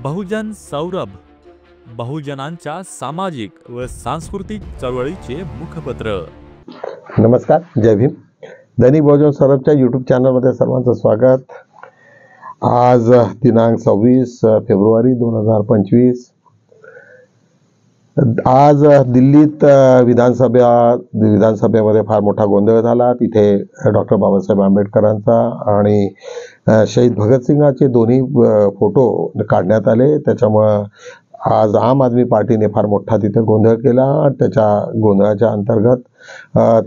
बहुजन सौरभ, बहुजनांच्या सामाजिक व सांस्कृतिक चळवळीचे मुखपत्र। नमस्कार, जय भीम। दैनिक बहुजन सौरभच्या यूट्यूब चॅनलमध्ये सर्वांचं स्वागत। आज दिनांक 26 फेब्रुवारी 2025। आज दिल्लीत विधानसभेमध्ये फार मोठा गोंधळ झाला। तिथे डॉक्टर बाबासाहेब आंबेडकरांचा आणि शहीद भगतसिंगाचे दोन्ही फोटो काढण्यात आले। त्याच्यामुळे आज आम आदमी पार्टीने फार मोठा तिथे गोंधळ केला। त्याच्या गोंधळाच्या अंतर्गत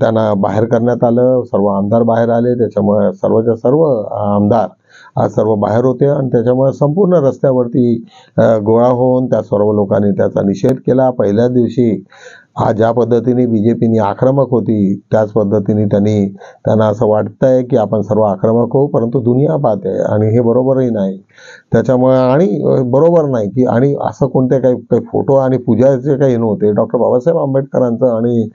त्यांना बाहेर करण्यात आलं। सर्व आमदार बाहेर आले। त्याच्यामुळे सर्वच्या सर्व आमदार आज सर्व बाहेर होते आणि त्याच्यामुळे संपूर्ण रस्त्यावरती गोळा होऊन त्या सर्व लोकांनी त्याचा निषेध केला। पहिल्या दिवशी ज्या पद्धतीने बीजेपीने आक्रमक होती त्याच पद्धतीने त्यांना असं वाटतंय की आपण सर्व आक्रमक होऊ, परंतु दुनिया पाहते आणि हे बरोबरही नाही। त्याच्यामुळे आणि बरोबर नाही की आणि असं कोणते काही फोटो आणि पूजाचे काही नव्हते। डॉक्टर बाबासाहेब आंबेडकरांचं आणि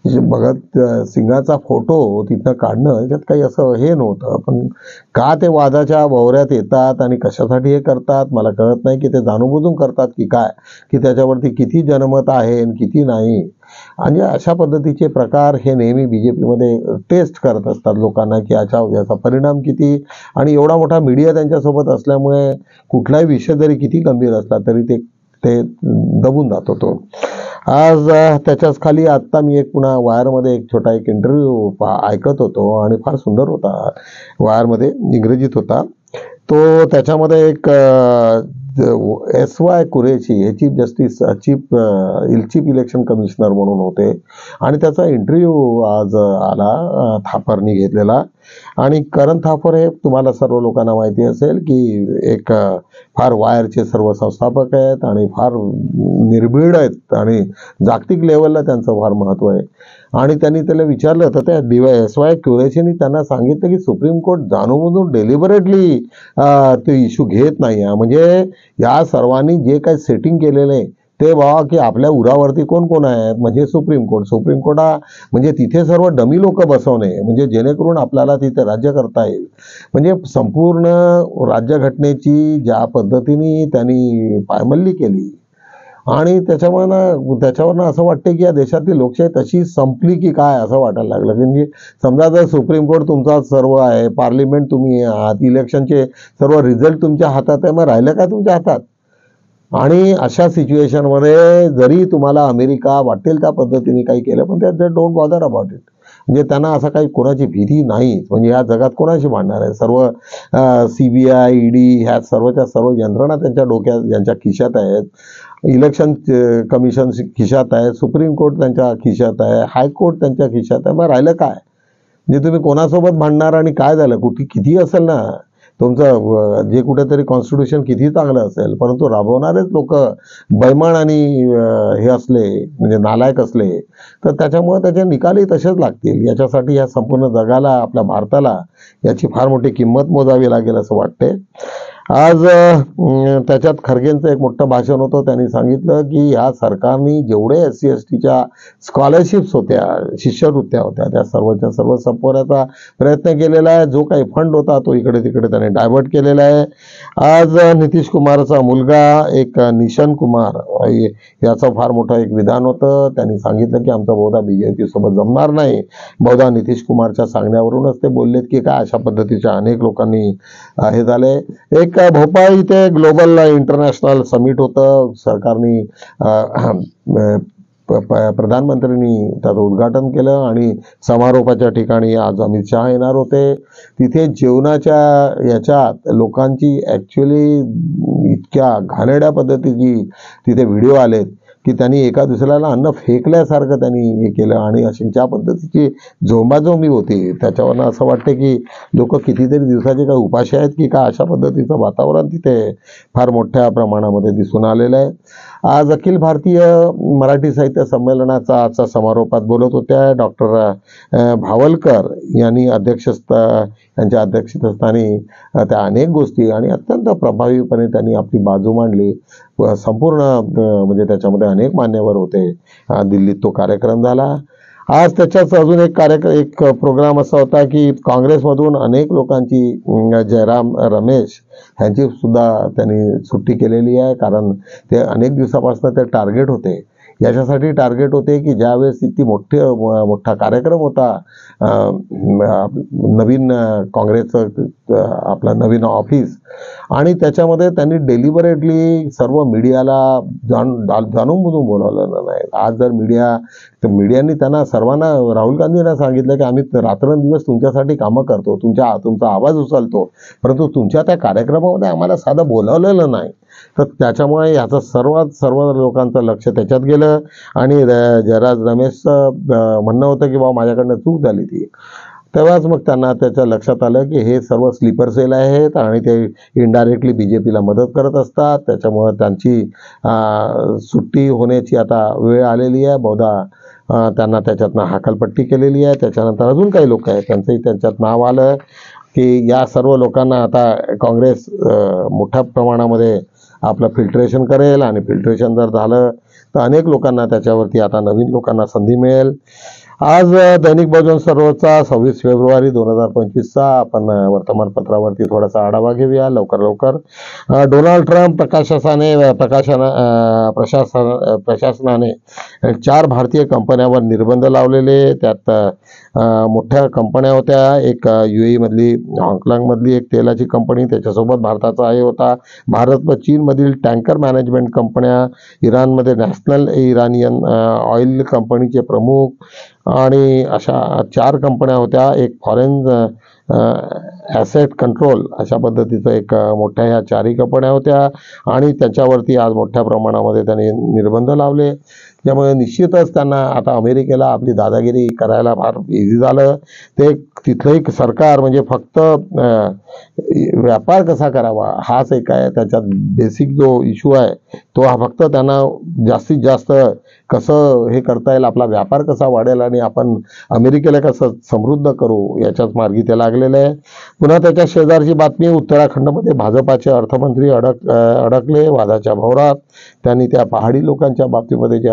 भगत सिंगाचा फोटो तिथं काढणं याच्यात काही असं हे नव्हतं। पण का ते वादाच्या भोवऱ्यात येतात आणि कशासाठी हे करतात मला कळत नाही की ते जाणूनबुजून करतात की काय, की त्याच्यावरती किती जनमत आहे आणि किती नाही। आणि अशा पद्धतीचे प्रकार हे नेहमी बीजेपीमध्ये टेस्ट करत असतात लोकांना की याचा परिणाम किती। आणि एवढा मोठा मीडिया त्यांच्यासोबत असल्यामुळे कुठलाही विषय जरी किती गंभीर असला तरी ते दबून जातो तो। आज त्याच्याच खाली आत्ता मी पुन्हा वायरमध्ये छोटा इंटरव्ह्यू ऐकत होतो आणि फार सुंदर होता। वायरमध्ये इंग्रजीत होता तो। त्याच्यामध्ये एक SY कुरेशी हे chief justice chief election commissioner म्हणून होते आणि त्याचा इंटरव्ह्यू आज आला थापरनी घेतलेला। आणि करण थापर हे तुम्हाला सर्व लोकांना माहिती असेल की एक फार वायरचे सर्व संस्थापक आहेत आणि फार निर्भीड आहेत आणि जागतिक लेवलला त्यांचं फार महत्त्व आहे। आणि त्यांनी त्याला विचारलं तर त्या SY कुरेशीने त्यांना सांगितलं की सुप्रीम कोर्ट जाणूनबुजून डेलिबरेटली ते इश्यू घेत नाही। म्हणजे या सर्वांनी जे काही सेटिंग केलेलं आहे ते बाबा की आपल्या उरावरती कोण कोण आहेत म्हणजे सुप्रीम कोर्ट म्हणजे तिथे सर्व डमी लोक बसवणे म्हणजे जेणेकरून आपल्याला तिथे राज्य करता येईल। म्हणजे संपूर्ण राज्यघटनेची ज्या पद्धतीने त्यांनी पायमल्ली केली आणि त्याच्यावरनं असं वाटतं की या देशातली लोकशाही तशी संपली की काय असं वाटायला लागलं। म्हणजे समजा जर सुप्रीम कोर्ट तुमचा सर्व आहे, पार्लिमेंट तुम्ही आहात, इलेक्शनचे सर्व रिझल्ट तुमच्या हातात आहे, मग राहिलं काय तुमच्या हातात। आणि अशा सिच्युएशनमध्ये जरी तुम्हाला अमेरिका वाटेल त्या पद्धतीने काही केलं पण ते डोंट बॉदर अबाउट इट। म्हणजे त्यांना असं काही कोणाची भीती नाही। म्हणजे या जगात कोणाशी भांडणार आहे। सर्व CBI ED ह्या सर्वच्या सर्व यंत्रणा त्यांच्या डोक्यात यांच्या खिशात आहेत। इलेक्शन कमिशन खिशात आहे, सुप्रीम कोर्ट त्यांच्या खिशात आहे, हायकोर्ट त्यांच्या खिशात आहे। मग राहिलं काय। म्हणजे तुम्ही कोणासोबत भांडणार आणि काय झालं किती असेल ना तुमचं जे कुठेतरी कॉन्स्टिट्यूशन किती चांगलं असेल परंतु राबवणारेच लोक बैमान आणि हे असले म्हणजे नालायक असले तर त्याच्यामुळे त्याचे निकालही तसेच लागतील। याच्यासाठी या संपूर्ण जगाला आपल्या भारताला याची फार मोठी किंमत मोजावी लागेल असं वाटते। आज त्याच्यात खरगेंचं एक मोठं भाषण होतं। त्यांनी सांगितलं की या सरकारने जेवढे SC STच्या स्कॉलरशिप्स होत्या, शिष्यवृत्त्या होत्या त्या सर्वच्या सर्व संपवण्याचा प्रयत्न केलेला आहे। जो काही फंड होता तो इकडे तिकडे त्याने डायव्हर्ट केलेला आहे। आज नितीश कुमारचा मुलगा एक निशन कुमार याचं फार मोठं एक विधान होतं। त्यांनी सांगितलं की आमचा बहुधा BJP सोबत जमणार नाही। बहुधा नितीश कुमारच्या सांगण्यावरूनच ते बोललेत की काय अशा पद्धतीच्या अनेक लोकांनी हे झाले। एक भोपाळ इथे ग्लोबल इंटरनॅशनल समिट होतं। सरकारने प्रधानमंत्र्यांनी त्याचं उद्घाटन केलं आणि समारोपाच्या ठिकाणी आज अमित शहा येणार होते। तिथे जेवणाच्या याच्यात लोकांची ॲक्च्युली इतक्या घाणेरड्या पद्धतीची तिथे व्हिडिओ आलेत की त्यांनी एका दुसऱ्याला अन्न फेकल्यासारखं त्यांनी हे केलं आणि अशी ज्या पद्धतीची झोंबाझोंबी होती त्याच्यावरनं असं वाटतं की लोक कितीतरी दिवसाचे काही उपाशी आहेत की काय अशा पद्धतीचं वातावरण तिथे फार मोठ्या प्रमाणामध्ये दिसून आलेलं आहे। आज अखिल भारतीय मराठी साहित्य संमेलनाचा आजचा समारोपात बोलत होत्या डॉक्टर भावलकर यांनी त्यांच्या अध्यक्षस्थानी त्या अनेक गोष्टी आणि अत्यंत प्रभावीपणे त्यांनी आपली बाजू मांडली। संपूर्ण म्हणजे त्याच्यामध्ये अनेक मान्यवर होते। दिल्लीत तो कार्यक्रम झाला आज त्याच्याच अजून एक प्रोग्राम असा होता की काँग्रेसमधून अनेक लोकांची जयराम रमेश ह्यांची सुद्धा त्यांनी सुट्टी केलेली आहे, कारण ते अनेक दिवसापासून ते टार्गेट होते. याच्यासाठी टार्गेट होते की ज्यावेळेस इतकी मोठा कार्यक्रम होता नवीन काँग्रेसचं आपलं नवीन ऑफिस, आणि त्याच्यामध्ये त्यांनी डेलिबरेटली सर्व मीडियाला जाणून बुजून बोलावलेलं नाही. आज जर मीडियानी त्यांना सर्वांना, राहुल गांधींना सांगितलं की आम्ही रात्रंदिवस तुमच्यासाठी कामं करतो, तुमचा आवाज उचलतो, परंतु तुमच्या त्या कार्यक्रमामध्ये आम्हाला साधं बोलावलेलं नाही. तर त्याच्यामुळे ह्याचं सर्व लोकांचं लक्ष त्याच्यात गेलं आणि जयराज रमेशचं म्हणणं होतं की बाबा माझ्याकडनं चूक झाली ती. तेव्हाच मग त्यांना त्याच्या लक्षात आलं की हे सर्व स्लीपर सेल आहेत आणि ते इनडायरेक्टली बीजेपीला मदत करत असतात. त्याच्यामुळे त्यांची सुट्टी होण्याची आता वेळ आलेली आहे. बहुधा त्यांना त्याच्यातनं हाकलपट्टी केलेली आहे. त्याच्यानंतर अजून काही लोक आहेत त्यांचंही त्यांच्यात नाव आलं की या सर्व लोकांना आता काँग्रेस मोठ्या प्रमाणामध्ये आपलं फिल्ट्रेशन करेल, आणि फिल्ट्रेशन जर झालं तर अनेक लोकांना त्याच्यावरती आता नवीन लोकांना संधी मिळेल. आज दैनिक बहुजन सर्वचा 26 फेब्रुवारी 2025चा आपण वर्तमानपत्रावरती थोडासा आढावा घेऊया लवकर. डोनाल्ड ट्रम्प प्रशासनाने 4 भारतीय कंपन्यांवर निर्बंध लावलेले. त्यात मोठ्या कंपन्या होत्या. एक UAE मधली, हाँगकाँगमधली एक तेलाची कंपनी, त्याच्यासोबत भारताचा आहे होता. भारत व चीनमधील टँकर मॅनेजमेंट कंपन्या, इराणमध्ये नॅशनल इरानियन ऑइल कंपनीचे प्रमुख, आणि अशा 4 कंपन्या होत्या. एक फॉरेन ॲसेट कंट्रोल अशा पद्धतीचं एक मोठ्या ह्या 4ही कंपन्या होत्या, आणि त्याच्यावरती आज मोठ्या प्रमाणामध्ये त्यांनी निर्बंध लावले. त्यामुळे निश्चितच त्यांना आता अमेरिकेला आपली दादागिरी करायला फार इझी झालं. ते तिथलंही सरकार म्हणजे फक्त व्यापार कसा करावा हाच एक आहे, त्याच्यात बेसिक जो इश्यू आहे तो हा फक्त त्यांना जास्तीत जास्त कसं हे करता येईल, आपला व्यापार कसा वाढेल आणि आपण अमेरिकेला कसं समृद्ध करू याच्याच मार्गी ते लागलेलं आहे. पुन्हा त्याच्या शेजारची बातमी, उत्तराखंडमध्ये भाजपाचे अर्थमंत्री अडकले वादाच्या भोवरात. त्यांनी त्या पहाडी लोकांच्या बाबतीमध्ये जे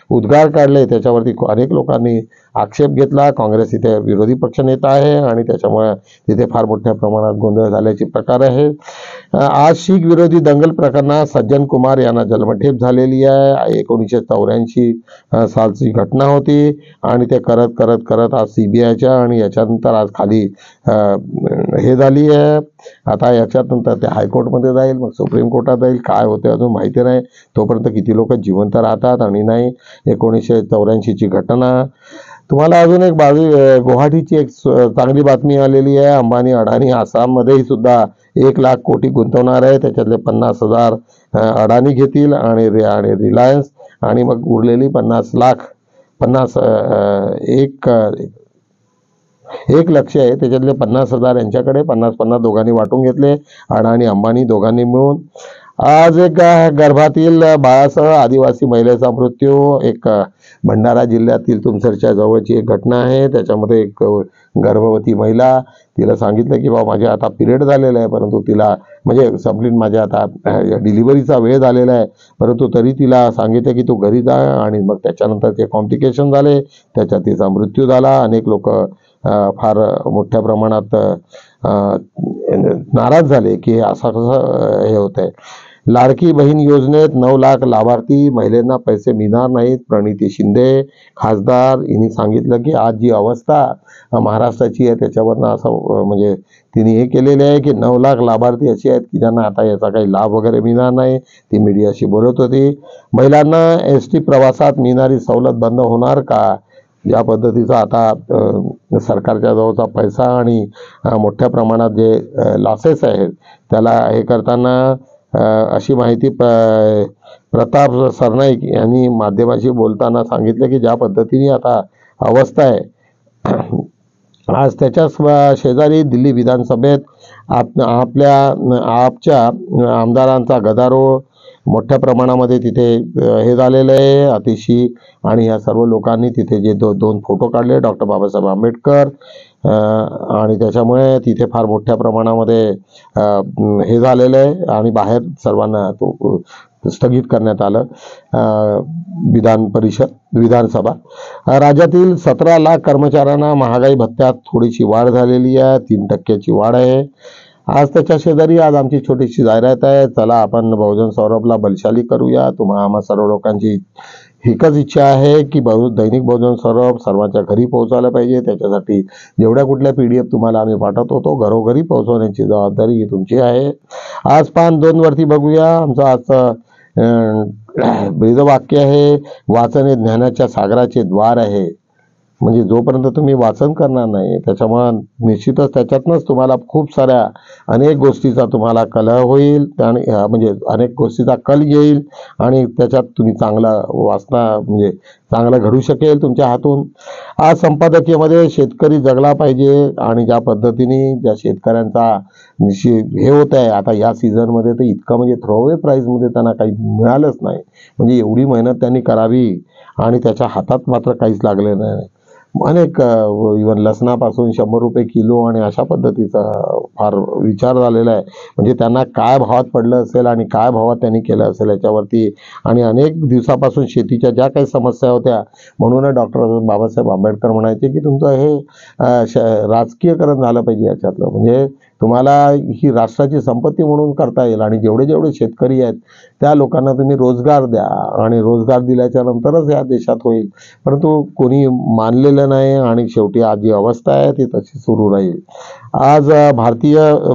उद्गार काढले त्याच्यावरती अनेक लोकांनी आक्षेप घेतला. काँग्रेस इथे विरोधी पक्षनेता आहे आणि त्याच्यामुळे तिथे फार मोठ्या प्रमाणात गोंधळ झाल्याचे प्रकार आहे. आज शीख विरोधी दंगल प्रकरणात सज्जन कुमार यांना जन्मठेप झालेली आहे. 1984 सालची घटना होती आणि ते करत आज CBIच्या आणि याच्यानंतर आज खाली हे झाली आहे. आता याच्यानंतर ते हायकोर्टमध्ये जाईल, मग सुप्रीम कोर्टात जाईल. काय होते अजून माहिती नाही. तोपर्यंत किती लोक जिवंत राहतात आणि नाही. 1984ची घटना. तुम्हाला अजून एक गुवाहाटीची एक चांगली बातमी आलेली आहे. अंबानी अडाणी आसाममध्येही सुद्धा 1 लाख कोटी गुंतवणार आहे. त्याच्यातले 50,000 अडाणी घेतील आणि रिलायन्स, आणि मग उरलेली 1 लक्ष आहे त्याच्यातले 50,000 यांच्याकडे, 50-50 दोघांनी वाटून घेतले, अडाणी अंबानी दोघांनी मिळून. आज एक गर्भातील बाळासह आदिवासी महिलेचा मृत्यू. एक भंडारा जिल्ह्यातील तुमसरच्या जवळची एक घटना आहे. त्याच्यामध्ये एक गर्भवती महिला, तिला सांगितलं की बाबा माझे आता पिरियड झालेला आहे, परंतु तिला म्हणजे संपलीन माझ्या आता डिलिव्हरीचा वेळ झालेला आहे, परंतु तरी तिला सांगितलं की तू घरी जा, आणि मग त्याच्यानंतर ते कॉम्प्लिकेशन झाले, त्याच्यात तिचा मृत्यू झाला. अनेक लोक फार मोठ्या प्रमाणात नाराज झाले की असं कसं हे होत आहे. लाडकी बहीण योजनेत 9 लाख लाभार्थी, महिलांना पैसे मिळणार नाहीत. प्रणिती शिंदे खासदार यांनी सांगितलं की आज जी अवस्था महाराष्ट्राची आहे त्याच्यावरनं असं म्हणजे तिने हे केलेले आहे की 9 लाख लाभार्थी असे आहेत की ज्यांना आता याचा काही लाभ वगैरे मिळणार नाही. ती मीडियाशी बोलत होती. महिलांना ST प्रवासात मिळणारी सवलत बंद होणार का, या पद्धतीचा आता सरकारच्या जवळचा पैसा आणि मोठ्या प्रमाणात जे लॉसेस आहेत त्याला हे करताना अशी माहिती प्रताप सरनाईक यांनी माध्यमाशी बोलताना सांगितलं की ज्या पद्धतीने आता अवस्था आहे. आज त्याच्याच शेजारी दिल्ली विधानसभेत आपच्या आमदारांचा गदारोळ मोठ्या प्रमाणामध्ये तिथे हे झालेलं आहे. अतिशी आणि या सर्व लोकांनी तिथे जे 2 फोटो काढले डॉक्टर बाबासाहेब आंबेडकर, आणि त्याच्यामुळे तिथे फार मोठ्या प्रमाणामध्ये हे झालेलं आहे. आणि बाहेर सर्वांना स्थगित करण्यात आलं विधानसभा. राज्यातील 17 लाख कर्मचाऱ्यांना महागाई भत्त्यात थोडीशी वाढ झालेली आहे, 3% वाढ आहे. आज त्याच्या शेजारी आज आमची छोटीशी जाहिरात आहे, चला आपण बहुजन सौरभला बलशाली करूया. आम्हा सर्व लोकांची एकच इच्छा आहे की दैनिक बहुजन सौरभ सर्वांच्या घरी पोहोचायला पाहिजे. त्याच्यासाठी जेवढ्या कुठल्या PDF तुम्हाला आम्ही पाठवत होतो घरोघरी पोहोचवण्याची जबाबदारी ही तुमची आहे. आज पान 2 वरती बघूया. आमचं आजचं ब्रीदवाक्य आहे, वाचन हे ज्ञानाच्या सागराचे द्वार आहे. म्हणजे जोपर्यंत तुम्ही वाचन करणार नाही त्याच्यामुळे निश्चितच त्याच्यातनंच तुम्हाला खूप साऱ्या अनेक गोष्टीचा तुम्हाला कलह होईल, म्हणजे अनेक गोष्टीचा कल येईल आणि त्याच्यात तुम्ही चांगला म्हणजे चांगलं घडू शकेल तुमच्या हातून. आज संपादकीयमध्ये शेतकरी जगला पाहिजे आणि ज्या पद्धतीने ज्या शेतकऱ्यांचा हे होत आहे आता या सीझनमध्ये तर इतकं म्हणजे थ्रोअवे प्राईजमध्ये त्यांना काही मिळालंच नाही. म्हणजे एवढी मेहनत त्यांनी करावी आणि त्याच्या हातात मात्र काहीच लागले नाही. अनेक इव्हन लसणापासून 100 रुपये किलो आणि अशा पद्धतीचा फार विचार झालेला आहे. म्हणजे त्यांना काय भावात पडलं असेल आणि काय भावात त्यांनी केलं असेल याच्यावरती. आणि अनेक दिवसापासून शेतीच्या ज्या काही समस्या होत्या म्हणून डॉक्टर बाबासाहेब आंबेडकर म्हणायचे की तुमचं हे राजकीयकरण झालं पाहिजे याच्यातलं. म्हणजे तुम्हाला ही राष्ट्राची संपत्ती म्हणून करता येईल आणि जेवढे जेवढे शेतकरी आहेत त्या लोकांना तुम्ही रोजगार द्या आणि रोजगार दिल्याच्या नंतरच या देशात होईल. परंतु कोणी मानलेलं नाही आणि शेवटी आज जी अवस्था आहे ती तशी सुरू राहील. आज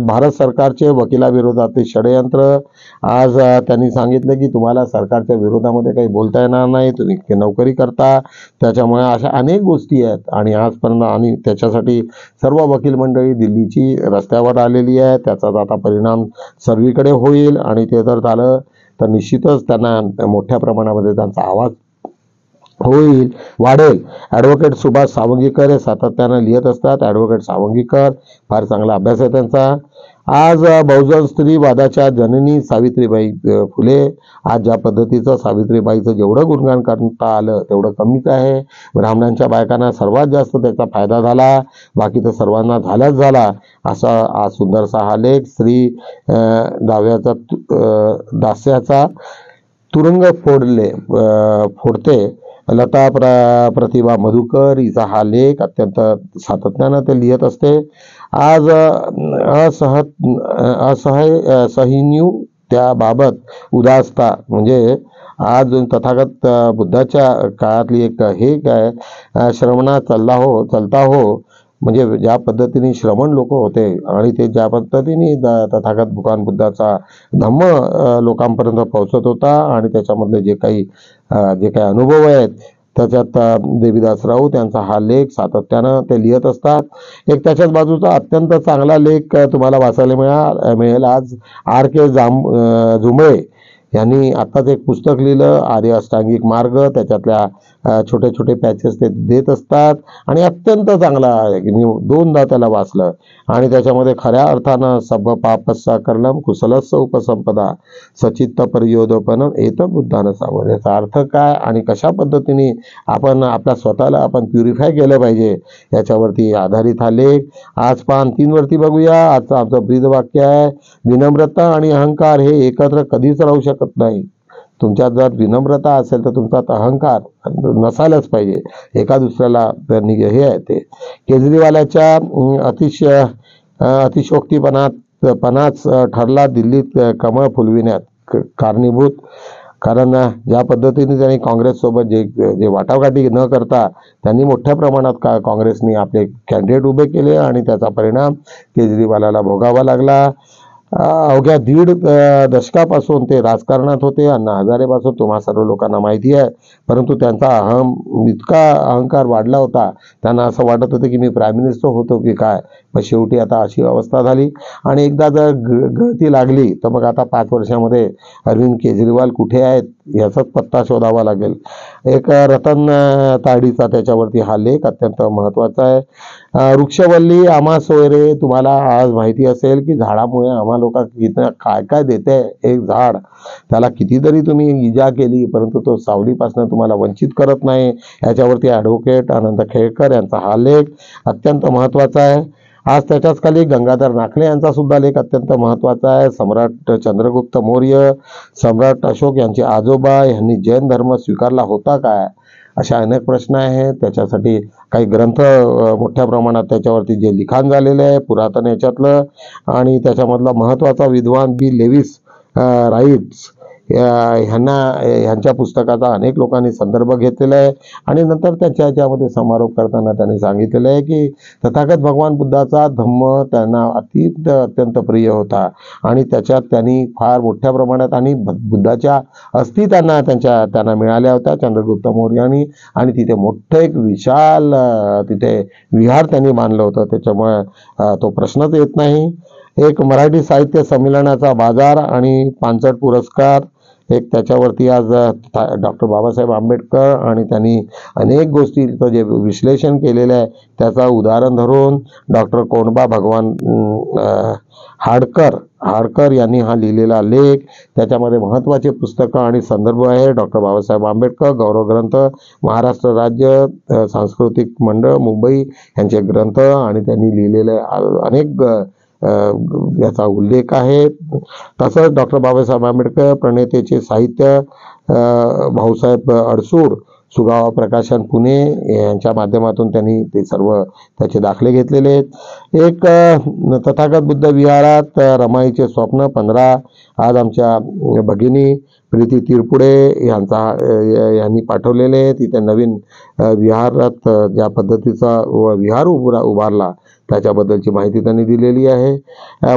भारत सरकारचे वकिलाविरोधातील षडयंत्र. आज त्यांनी सांगितलं की तुम्हाला सरकारच्या विरोधामध्ये काही बोलता येणार नाही, तुम्ही नोकरी करता, त्याच्यामुळे अशा अनेक गोष्टी आहेत. आणि आजपर्यंत आणि त्याच्यासाठी सर्व वकील मंडळी दिल्लीची रस्त्यावर आलेली आहे. त्याचा आता परिणाम सर्वीकडे होईल आणि ते जर झालं तर निश्चितच त्यांना मोठ्या प्रमाणामध्ये त्यांचा आवाज होईल, वाढेल. ॲडव्होकेट सुभाष सावंगीकर हे सातत्यानं लिहित असतात. ॲडव्होकेट सावंगीकर फार चांगला अभ्यास आहे त्यांचा. आज बहुजन स्त्रीवादाच्या जननी सावित्रीबाई फुले. आज ज्या पद्धतीचं सावित्रीबाईचं जेवढं गुणगान करता आलं तेवढं कमीच आहे. ब्राह्मणांच्या बायकांना सर्वात जास्त त्याचा फायदा झाला, बाकी तर सर्वांना झालाच झाला. असा आज सुंदरसा हा लेख श्री दास्याचा तुरुंग फोडते लता प्रतिभा मधुकर हिचा हा लेख अत्यंत सातत्यानं ते लिहित असते. आज सहिन्यू त्याबाबत उदासता. म्हणजे आज तथागत बुद्धाच्या काळातली एक हे काय श्रमणा चलता हो म्हणजे ज्या पद्धतीने श्रमण लोक होते आणि ते ज्या पद्धतीने तथागत भगवान बुद्धाचा धम्म लोकांपर्यंत पोहोचत होता आणि त्याच्यामधले जे काही अनुभव आहेत त्याच्यात देवीदास राऊत त्यांचा हा लेख सातत्यानं ते लिहित असतात. एक त्याच्याच बाजूचा अत्यंत चांगला लेख तुम्हाला वाचायला मिळेल. आज R.K. जुंबळे यांनी आत्ताच एक पुस्तक लिहिलं आर्य अष्टांगिक मार्ग. त्याच्यातल्या छोटे छोटे पॅचेस ते देत असतात आणि अत्यंत चांगला आहे की मी 2दा त्याला वाचलं. आणि त्याच्यामध्ये खऱ्या अर्थानं सब पापस्सा कर्णम कुशलस्स उपसंपदा सचित्त परियोदपनम एत बुद्धानं सावर. याचा अर्थ काय आणि कशा पद्धतीने आपण आपल्या स्वतःला आपण प्युरिफाय केलं पाहिजे याच्यावरती आधारित हा लेख. आज पान 3 वरती बघूया. आजचं आमचं ब्रीदवाक्य आहे, विनम्रता आणि अहंकार हे एकत्र कधीच राहू शकत नाही. तुमच्यात जर विनम्रता असेल तर तुमचा अहंकार नसायलाच पाहिजे. एका दुसऱ्याला हे आहे ते. केजरीवालाच्या अतिशोक्तीपणाच ठरला दिल्लीत कमळ फुलविण्यात कारणीभूत. कारण ज्या पद्धतीने त्यांनी काँग्रेससोबत जे वाटाघाटी न करता त्यांनी मोठ्या प्रमाणात काँग्रेसने आपले कॅन्डिडेट उभे केले आणि त्याचा परिणाम केजरीवालाला भोगावा लागला. अवघ्या 1.5 दशकापासून ते राजकारणात होते. अण्णा हजारेपासून तुम्हा सर्व लोकांना माहिती आहे. परंतु त्यांचा इतका अहंकार वाढला होता, त्यांना असं वाटत होतं की मी प्राईम मिनिस्टर होतो की काय. पण शेवटी आता अशी अवस्था झाली आणि एकदा जर गळती लागली तर मग आता 5 वर्षामध्ये अरविंद केजरीवाल कुठे आहेत याचाच पत्ता शोधावा लागेल. एक रतन ताडीचा त्याच्यावरती हा लेख अत्यंत महत्त्वाचा आहे. वृक्षवल्ली आम्हा सोयरे. तुम्हाला आज माहिती असेल की झाडामुळे आम्हा लोकांना काय काय देते. एक झाड त्याला कितीतरी तुम्ही इजा केली परंतु तो सावलीपासून तुम्हाला वंचित करत नाही. याच्यावरती ॲडव्होकेट अनंत खेळकर यांचा हा लेख अत्यंत महत्त्वाचा आहे. आज त्याच्याच खाली गंगाधर नाखले यांचा सुद्धा लेख अत्यंत महत्त्वाचा आहे. सम्राट चंद्रगुप्त मौर्य, सम्राट अशोक यांचे आजोबा यांनी जैन धर्म स्वीकारला होता काय, अशा अनेक प्रश्न आहेत. त्याच्यासाठी काही ग्रंथ मोठ्या प्रमाणात त्याच्यावरती जे लिखाण झालेले आहे पुरातन याच्यातलं, आणि त्याच्यामधला महत्त्वाचा विद्वान बी लेविस राईट्स ह्यांच्या पुस्तकाचा अनेक लोकांनी संदर्भ घेतलेला आहे. आणि नंतर त्याच्या याच्यामध्ये समारोप करताना त्यांनी सांगितलेलं आहे की तथागत भगवान बुद्धाचा धम्म त्यांना अत्यंत प्रिय होता आणि त्याच्यात त्यांनी फार मोठ्या प्रमाणात आणि बुद्धाच्या अस्थी त्यांना मिळाल्या होत्या चंद्रगुप्त मौर्यानी, आणि तिथे मोठं एक विशाल तिथे विहार त्यांनी बांधलं होतं. त्याच्यामुळे तो प्रश्नच येत नाही. एक मराठी साहित्य संमेलनाचा बाजार आणि पानसट पुरस्कार, एक त्याच्यावरती आज डॉक्टर बाबासाहेब आंबेडकर आणि त्यांनी अनेक गोष्टीचं जे विश्लेषण केलेलं आहे त्याचा उदाहरण धरून डॉक्टर कोंडबा भगवान हाडकर यांनी हा लिहिलेला लेख, त्याच्यामध्ये महत्त्वाचे पुस्तकं आणि संदर्भ आहे. डॉक्टर बाबासाहेब आंबेडकर गौरव ग्रंथ, महाराष्ट्र राज्य सांस्कृतिक मंडळ मुंबई यांचे ग्रंथ, आणि त्यांनी लिहिलेले अनेक याचा उल्लेख आहे. तसंच डॉक्टर बाबासाहेब आंबेडकर प्रणेतेचे साहित्य भाऊसाहेब अडसूळ, सुगावा प्रकाशन पुणे यांच्या माध्यमातून त्यांनी ते सर्व त्याचे दाखले घेतलेले आहेत. एक तथागत बुद्ध विहारात रमाईचे स्वप्न 15 आज आमच्या भगिनी प्रीती तिरपुडे यांनी पाठवलेले. तिथे नवीन विहारात ज्या पद्धतीचा विहार उभारला त्याच्याबद्दलची माहिती त्यांनी दिलेली आहे.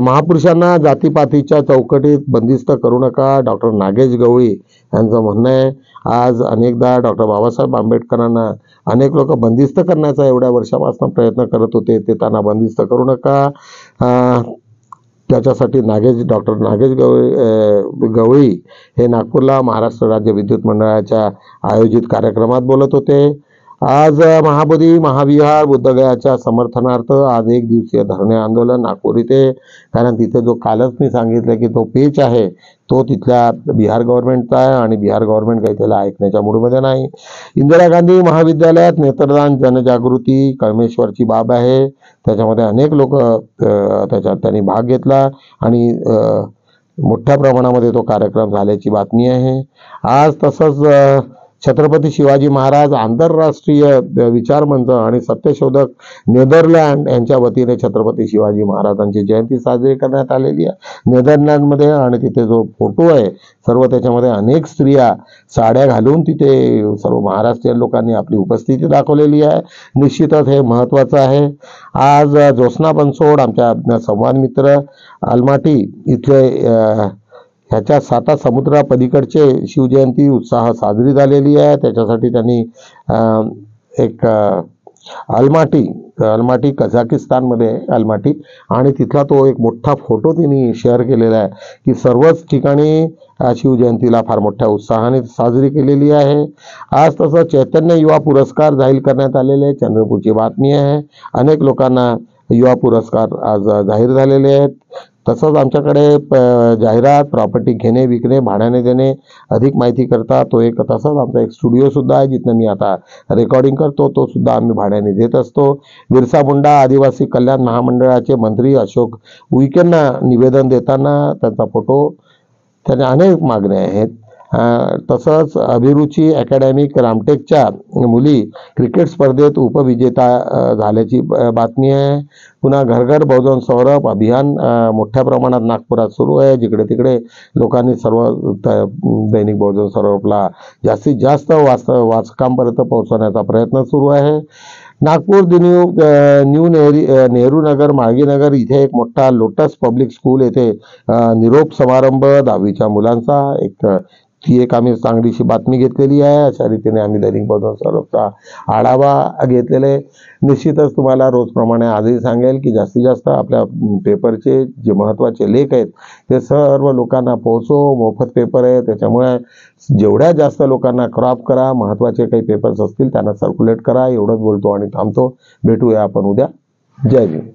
महापुरुषांना जातीपातीच्या चौकटीत बंदिस्त करू नका, डॉक्टर नागेश गवळी यांचं म्हणणं आहे. आज अनेकदा डॉक्टर बाबासाहेब आंबेडकरांना अनेक लोक बंदिस्त करण्याचा एवढ्या वर्षापासून प्रयत्न करत होते, ते त्यांना बंदिस्त करू नका. त्याच्यासाठी डॉक्टर नागेश गवळी हे नागपूरला महाराष्ट्र राज्य विद्युत मंडळाच्या आयोजित कार्यक्रमात बोलत होते. आज महाबोधी महाविहार बुद्धगयाच्या समर्थनार्थ आज 1 दिवसीय धरणे आंदोलन नागपूर इथे, कारण तिथे जो कालच मी सांगितलं की तो पेच आहे तो तिथल्या बिहार गव्हर्नमेंटचा आहे आणि बिहार गव्हर्नमेंट काही त्याला ऐकण्याच्या मूडमध्ये नाही. इंदिरा गांधी महाविद्यालयात नेत्रदान जनजागृती कळमेश्वरची बाब आहे. त्याच्यामध्ये अनेक लोक त्याच्यात त्यांनी भाग घेतला आणि मोठ्या प्रमाणामध्ये तो कार्यक्रम झाल्याची बातमी आहे. आज तसंच छत्रपती शिवाजी महाराज आंतरराष्ट्रीय विचार मंच आणि सत्यशोधक नेदरलँड यांच्या वतीने छत्रपती शिवाजी महाराजांची जयंती साजरी करण्यात आलेली आहे नेदरलँडमध्ये. आणि तिथे जो फोटो आहे सर्व त्याच्यामध्ये अनेक स्त्रिया साड्या घालून तिथे सर्व महाराष्ट्रीयन लोकांनी आपली उपस्थिती दाखवलेली आहे. निश्चितच हे महत्त्वाचं आहे. आज ज्योत्स्ना बनसोड आमच्या संवाद मित्र अलमाटी इथले ह्याच्या 7 समुद्रापलीकडचे शिवजयंती उत्साह साजरी झालेली आहे. त्याच्यासाठी त्यांनी एक अलमाटी कझाकिस्तानमध्ये अलमाटी, आणि तिथला तो एक मोठा फोटो त्यांनी शेअर केलेला आहे की सर्वच ठिकाणी शिवजयंतीला फार मोठ्या उत्साहाने साजरी केलेली आहे. आज तसं चैतन्य युवा पुरस्कार जाहीर करण्यात आलेले चंद्रपूरची बातमी आहे. अनेक लोकांना युवा पुरस्कार आज जाहीर झालेले आहेत. तसंच आमच्याकडे जाहिरात, प्रॉपर्टी घेणे विकणे, भाड्याने देणे, अधिक माहिती करता तो एक तसंच आमचा एक स्टुडिओ सुद्धा आहे जिथं मी आता रेकॉर्डिंग करतो, तो सुद्धा आम्ही भाड्याने देत असतो. बिरसा मुंडा आदिवासी कल्याण महामंडळाचे मंत्री अशोक उईकेंना निवेदन देताना त्यांचा फोटो, त्याने अनेक मागण्या आहेत. तसंच अभिरुची अकॅडमिक रामटेकच्या मुली क्रिकेट स्पर्धेत उपविजेता झाल्याची बातमी आहे. पुन्हा घर घर बहुजन सौरभ अभियान मोठ्या प्रमाणात नागपुरात सुरू आहे. जिकडे तिकडे लोकांनी सर्व दैनिक बहुजन सौरभला जास्तीत जास्त वाचकांपर्यंत पोहोचवण्याचा प्रयत्न सुरू आहे. नागपूर न्यू नेहरू नगर माळगीनगर इथे एक मोठा लोटस पब्लिक स्कूल येथे निरोप समारंभ 10वीच्या मुलांचा ती एक आम्ही चांगलीशी बातमी घेतलेली आहे. अशा रीतीने आम्ही दैनिक बहुजन सौरभचा आढावा घेतलेला आहे. निश्चितच तुम्हाला रोजप्रमाणे आजही सांगेल की जास्तीत जास्त आपल्या पेपरचे जे महत्त्वाचे लेख आहेत ते सर्व लोकांना पोहोचो. मोफत पेपर आहे, त्याच्यामुळे जेवढ्या जास्त लोकांना क्रॉप करा. महत्त्वाचे काही पेपर्स असतील त्यांना सर्क्युलेट करा. एवढंच बोलतो आणि थांबतो. भेटूया आपण उद्या. जय भीम.